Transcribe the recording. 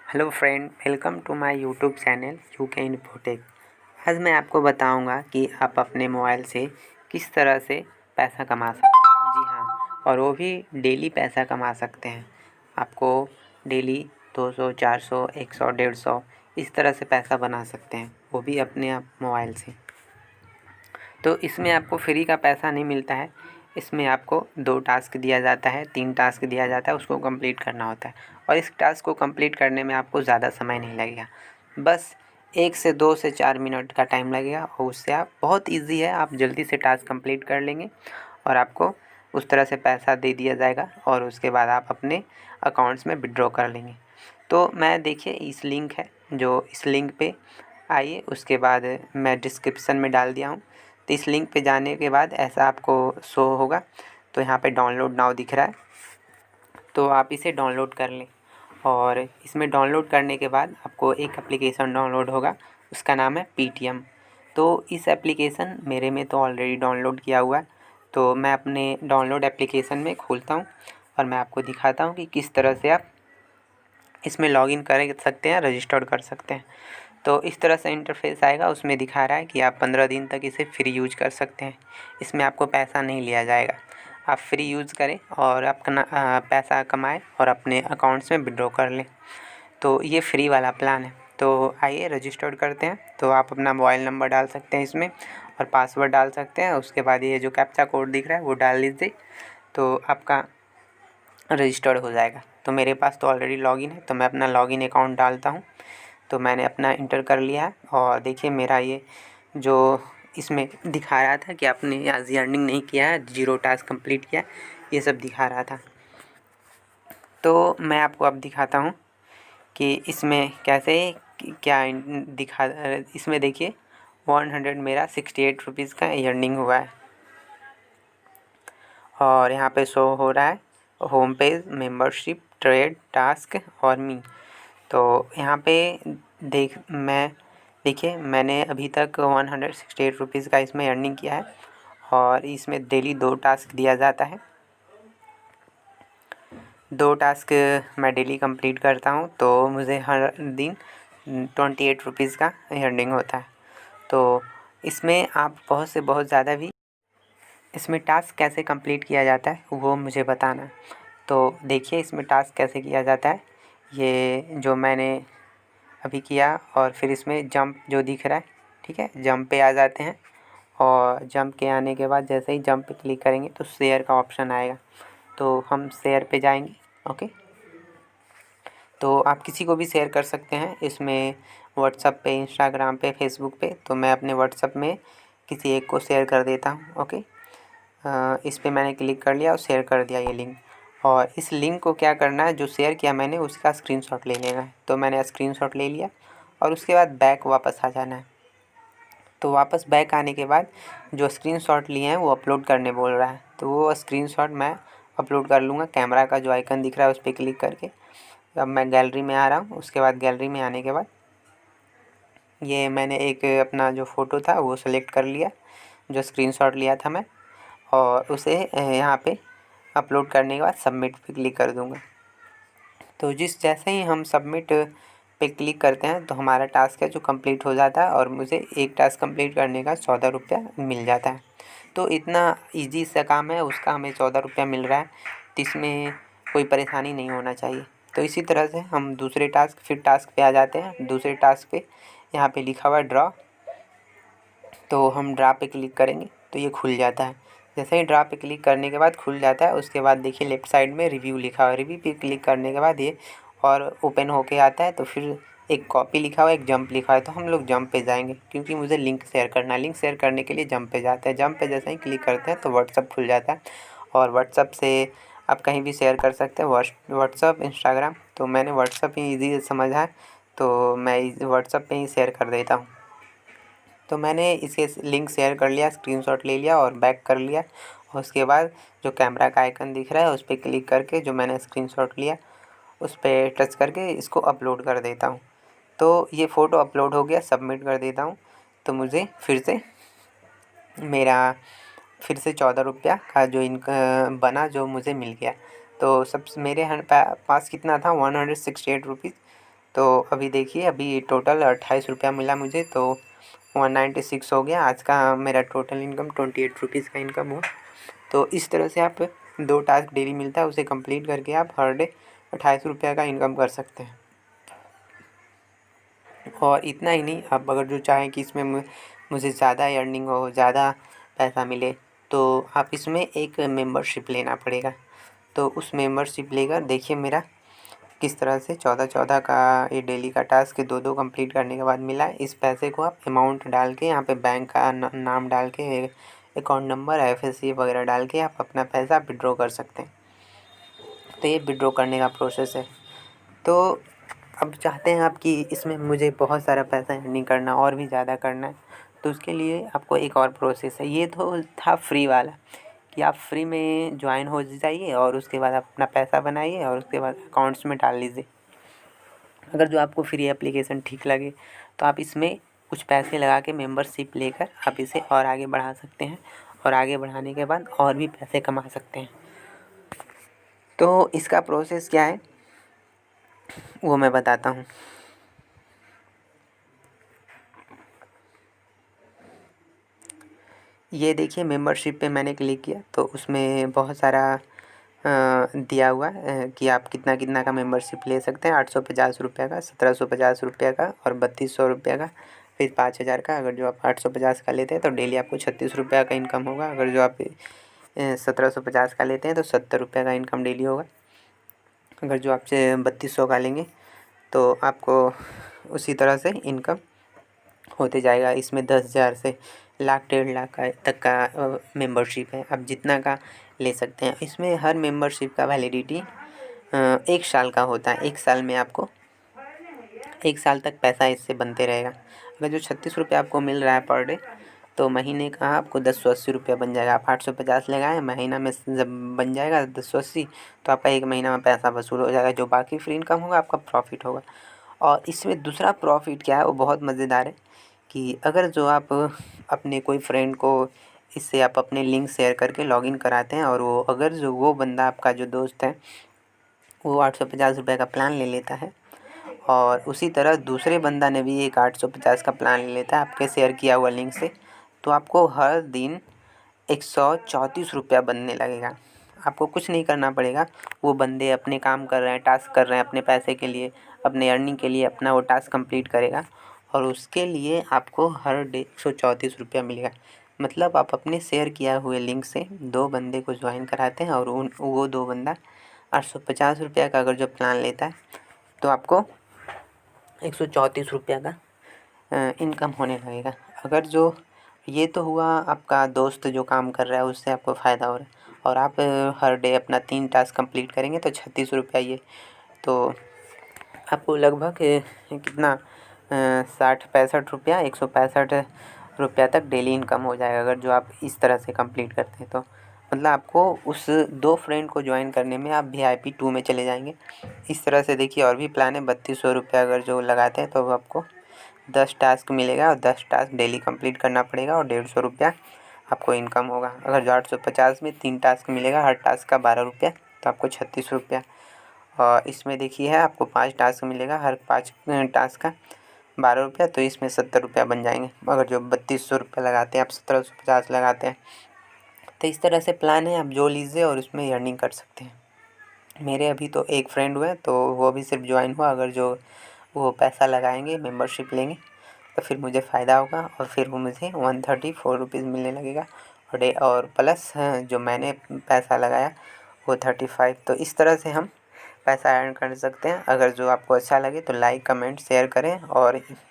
Hello friend, welcome to my YouTube channel UK Infotech. आज मैं आपको बताऊंगा कि आप अपने मोबाइल से किस तरह से पैसा कमा सकते हैं। जी हाँ, और वो भी डेली पैसा कमा सकते हैं। आपको डेली 200, 400, 100, 150 इस तरह से पैसा बना सकते हैं, वो भी अपने आप मोबाइल से। तो इसमें आपको फ्री का पैसा नहीं मिलता है। इसमें आपको 2 टास्क दिया जाता है, 3 टास्क दिया जाता है, उसको कंप्लीट करना होता है। और इस टास्क को कंप्लीट करने में आपको ज़्यादा समय नहीं लगेगा, बस 1 से 2 से 4 मिनट का टाइम लगेगा और उससे आप बहुत ईजी है, आप जल्दी से टास्क कंप्लीट कर लेंगे और आपको उस तरह से पैसा दे दिया जाएगा और उसके बाद आप अपने अकाउंट्स में विड्रॉ कर लेंगे। तो मैं देखिए इस लिंक है, जो इस लिंक पे आइए, उसके बाद मैं डिस्क्रिप्शन में डाल दिया हूँ। तो इस लिंक पे जाने के बाद ऐसा आपको शो होगा। तो यहाँ पे डाउनलोड नाउ दिख रहा है, तो आप इसे डाउनलोड कर लें। और इसमें डाउनलोड करने के बाद आपको एक एप्लीकेशन डाउनलोड होगा, उसका नाम है पेटीएम। तो इस एप्लीकेशन मेरे में तो ऑलरेडी डाउनलोड किया हुआ है, तो मैं अपने डाउनलोड एप्लीकेशन में खोलता हूँ और मैं आपको दिखाता हूँ कि किस तरह से आप इसमें लॉगिन कर सकते हैं, रजिस्टर्ड कर सकते हैं। तो इस तरह से इंटरफेस आएगा, उसमें दिखा रहा है कि आप 15 दिन तक इसे फ्री यूज कर सकते हैं। इसमें आपको पैसा नहीं लिया जाएगा, आप फ्री यूज़ करें और अपना पैसा कमाएं और अपने अकाउंट्स में विड्रॉ कर लें। तो ये फ्री वाला प्लान है। तो आइए रजिस्टर्ड करते हैं। तो आप अपना मोबाइल नंबर डाल सकते हैं इसमें और पासवर्ड डाल सकते हैं। उसके बाद ये जो कैप्चा कोड दिख रहा है वो डाल लीजिए, तो आपका रजिस्टर्ड हो जाएगा। तो मेरे पास तो ऑलरेडी लॉगिन है, तो मैं अपना लॉगिन अकाउंट डालता हूँ। तो मैंने अपना इंटर कर लिया है और देखिए मेरा ये जो इसमें दिखा रहा था कि आपने आज अर्निंग नहीं किया है, 0 टास्क कंप्लीट किया, ये सब दिखा रहा था। तो मैं आपको अब दिखाता हूँ कि इसमें कैसे क्या दिखा। इसमें देखिए 100 मेरा 68 रुपीज़ का अर्निंग हुआ है और यहाँ पे शो हो रहा है home page, membership, trade, task और मी। तो यहाँ पे देखिए मैंने अभी तक 168 रुपीज़ का इसमें अर्निंग किया है और इसमें डेली 2 टास्क दिया जाता है। 2 टास्क मैं डेली कंप्लीट करता हूँ, तो मुझे हर दिन 28 रुपीज़ का अर्निंग होता है। तो इसमें आप बहुत से बहुत ज़्यादा भी इसमें टास्क कैसे कंप्लीट किया जाता है वो मुझे बताना है। तो देखिए इसमें टास्क कैसे किया जाता है, ये जो मैंने अभी किया। और फिर इसमें जंप जो दिख रहा है, ठीक है, जंप पे आ जाते हैं और जंप के आने के बाद जैसे ही जंप पे क्लिक करेंगे तो शेयर का ऑप्शन आएगा, तो हम शेयर पे जाएंगे। ओके, तो आप किसी को भी शेयर कर सकते हैं इसमें, व्हाट्सएप पे, इंस्टाग्राम पे, फेसबुक पे। तो मैं अपने व्हाट्सएप में किसी एक को शेयर कर देता हूँ। ओके, इस पर मैंने क्लिक कर लिया और शेयर कर दिया ये लिंक। और इस लिंक को क्या करना है, जो शेयर किया मैंने उसका स्क्रीनशॉट ले लेना है। तो मैंने स्क्रीनशॉट ले लिया और उसके बाद बैक वापस आ जाना है। तो वापस बैक आने के बाद जो स्क्रीनशॉट लिए हैं वो अपलोड करने बोल रहा है, तो वो स्क्रीनशॉट मैं अपलोड कर लूँगा। कैमरा का जो आइकन दिख रहा है उस पर क्लिक करके अब मैं गैलरी में आ रहा हूँ। उसके बाद गैलरी में आने के बाद ये मैंने एक अपना जो फ़ोटो था वो सेलेक्ट कर लिया, जो स्क्रीनशॉट लिया था मैं, और उसे यहाँ पे अपलोड करने के बाद सबमिट पे क्लिक कर दूँगा। तो जैसे ही हम सबमिट पे क्लिक करते हैं तो हमारा टास्क है जो कंप्लीट हो जाता है और मुझे एक टास्क कंप्लीट करने का 14 रुपया मिल जाता है। तो इतना इजी सा काम है, उसका हमें 14 रुपया मिल रहा है, तो इसमें कोई परेशानी नहीं होना चाहिए। तो इसी तरह से हम दूसरे टास्क, फिर टास्क पे आ जाते हैं। दूसरे टास्क पे यहाँ पे लिखा हुआ है ड्रा, तो हम ड्रा पे क्लिक करेंगे तो ये खुल जाता है। जैसे ही ड्रा पे क्लिक करने के बाद खुल जाता है, उसके बाद देखिए लेफ़्ट साइड में रिव्यू लिखा हुआ है। रिव्यू पे क्लिक करने के बाद ये और ओपन होके आता है। तो फिर एक कॉपी लिखा हुआ है, एक जंप लिखा है, तो हम लोग जंप पे जाएंगे क्योंकि मुझे लिंक शेयर करना है। लिंक शेयर करने के लिए जंप पे जाते हैं। जंप पे जैसे ही क्लिक करते हैं तो व्हाट्सअप खुल जाता है और व्हाट्सअप से आप कहीं भी शेयर कर सकते हैं, व्हाट्सअप, इंस्टाग्राम। तो मैंने व्हाट्सअप ही ईजी समझा है, तो मैं व्हाट्सअप पे ही शेयर कर देता हूँ। तो मैंने इसे लिंक शेयर कर लिया, स्क्रीनशॉट ले लिया और बैक कर लिया। और उसके बाद जो कैमरा का आइकन दिख रहा है उस पर क्लिक करके जो मैंने स्क्रीनशॉट लिया उस पर टच करके इसको अपलोड कर देता हूँ। तो ये फ़ोटो अपलोड हो गया, सबमिट कर देता हूँ। तो मुझे फिर से 14 रुपया का जो बना, जो मुझे मिल गया। तो सब मेरे पास कितना था, 168 रुपीज़। तो अभी देखिए, अभी टोटल 28 रुपया मिला मुझे, तो 196 हो गया। आज का मेरा टोटल इनकम 28 रुपीज़ का इनकम हुआ। तो इस तरह से आप 2 टास्क डेली मिलता है, उसे कंप्लीट करके आप हर डे 28 रुपया का इनकम कर सकते हैं। और इतना ही नहीं, आप अगर जो चाहें कि इसमें मुझे ज़्यादा अर्निंग हो, ज़्यादा पैसा मिले, तो आप इसमें एक मेंबरशिप लेना पड़ेगा। तो उस मेंबरशिप लेकर देखिए मेरा किस तरह से 14-14 का ये डेली का टास्क 2-2 कंप्लीट करने के बाद मिला है। इस पैसे को आप अमाउंट डाल के यहाँ पे बैंक का नाम डाल के, अकाउंट नंबर, IFSC वगैरह डाल के आप अपना पैसा विड्रॉ कर सकते हैं। तो ये विड्रॉ करने का प्रोसेस है। तो अब चाहते हैं आप कि इसमें मुझे बहुत सारा पैसा अर्निंग करना और भी ज़्यादा करना है, तो उसके लिए आपको एक और प्रोसेस है। ये तो था फ्री वाला कि आप फ्री में ज्वाइन हो जाइए और उसके बाद आप अपना पैसा बनाइए और उसके बाद अकाउंट्स में डाल लीजिए। अगर जो आपको फ्री एप्लीकेशन ठीक लगे तो आप इसमें कुछ पैसे लगा के मेंबरशिप लेकर आप इसे और आगे बढ़ा सकते हैं, और आगे बढ़ाने के बाद और भी पैसे कमा सकते हैं। तो इसका प्रोसेस क्या है वो मैं बताता हूँ। ये देखिए, मेंबरशिप पे मैंने क्लिक किया तो उसमें बहुत सारा दिया हुआ है कि आप कितना कितना का मेंबरशिप ले सकते हैं। 850 रुपये का, 1750 रुपये का और 3200 रुपये का, फिर 5000 का। अगर जो आप 850 का लेते हैं तो डेली आपको 36 रुपये का इनकम होगा। अगर जो आप 1750 का लेते हैं तो 70 रुपये का इनकम डेली होगा। अगर जो आप 3200 का लेंगे तो आपको उसी तरह से इनकम होते जाएगा। इसमें 10,000 से लाख, 1.5 लाख का तक का मेंबरशिप है, आप जितना का ले सकते हैं। इसमें हर मेंबरशिप का वैलिडिटी 1 साल का होता है। 1 साल में आपको 1 साल तक पैसा इससे बनते रहेगा। अगर जो 36 रुपये आपको मिल रहा है पर डे, तो महीने का आपको 1080 रुपया बन जाएगा। आप 850 लगाएं, महीना में जब बन जाएगा 1080, तो आपका 1 महीना में पैसा वसूल हो जाएगा। जो बाकी फ्री इनकम होगा आपका प्रॉफिट होगा। और इसमें दूसरा प्रॉफिट क्या है वो बहुत मज़ेदार है कि अगर जो आप अपने कोई फ्रेंड को इससे आप अपने लिंक शेयर करके लॉगिन कराते हैं, और वो अगर जो वो बंदा आपका जो दोस्त है वो 850 रुपये का प्लान ले लेता है, और उसी तरह दूसरे बंदा ने भी एक 850 का प्लान ले लेता है आपके शेयर किया हुआ लिंक से, तो आपको हर दिन 134 रुपया बनने लगेगा। आपको कुछ नहीं करना पड़ेगा। वो बंदे अपने काम कर रहे हैं, टास्क कर रहे हैं अपने पैसे के लिए, अपने अर्निंग के लिए अपना वो टास्क कंप्लीट करेगा, और उसके लिए आपको हर डे 134 रुपया मिलेगा। मतलब आप अपने शेयर किया हुए लिंक से 2 बंदे को ज्वाइन कराते हैं, और वो 2 बंदा 850 रुपया का अगर जो प्लान लेता है तो आपको 134 रुपया का इनकम होने लगेगा। अगर जो ये तो हुआ आपका दोस्त जो काम कर रहा है उससे आपको फ़ायदा हो रहा है, और आप हर डे अपना 3 टास्क कंप्लीट करेंगे तो 36 रुपया, ये तो आपको लगभग कितना 60-65 रुपया, 165 रुपया तक डेली इनकम हो जाएगा अगर जो आप इस तरह से कंप्लीट करते हैं। तो मतलब आपको उस 2 फ्रेंड को ज्वाइन करने में आप VIP 2 में चले जाएंगे। इस तरह से देखिए और भी प्लान है। 3200 रुपया अगर जो लगाते हैं तो आपको 10 टास्क मिलेगा, और 10 टास्क डेली कंप्लीट करना पड़ेगा, और 150 रुपया आपको इनकम होगा। अगर जो 850 में 3 टास्क मिलेगा, हर टास्क का 12 रुपया, तो आपको 36 रुपया। और इसमें देखिए है आपको 5 टास्क मिलेगा, हर 5 टास्क का 12 रुपया, तो इसमें 70 रुपया बन जाएंगे। अगर जो 3200 रुपया लगाते हैं आप 1750 लगाते हैं, तो इस तरह से प्लान है, आप जो लीजिए और उसमें अर्निंग कर सकते हैं। मेरे अभी तो एक फ्रेंड हुए तो वो भी सिर्फ ज्वाइन हुआ। अगर जो वो पैसा लगाएंगे, मेंबरशिप लेंगे, तो फिर मुझे फ़ायदा होगा, और फिर वो मुझे 134 रुपीज़ मिलने लगेगा और डे, और प्लस जो मैंने पैसा लगाया वो 35। तो इस तरह से हम पैसा अर्न कर सकते हैं। अगर जो आपको अच्छा लगे तो लाइक, कमेंट, शेयर करें, और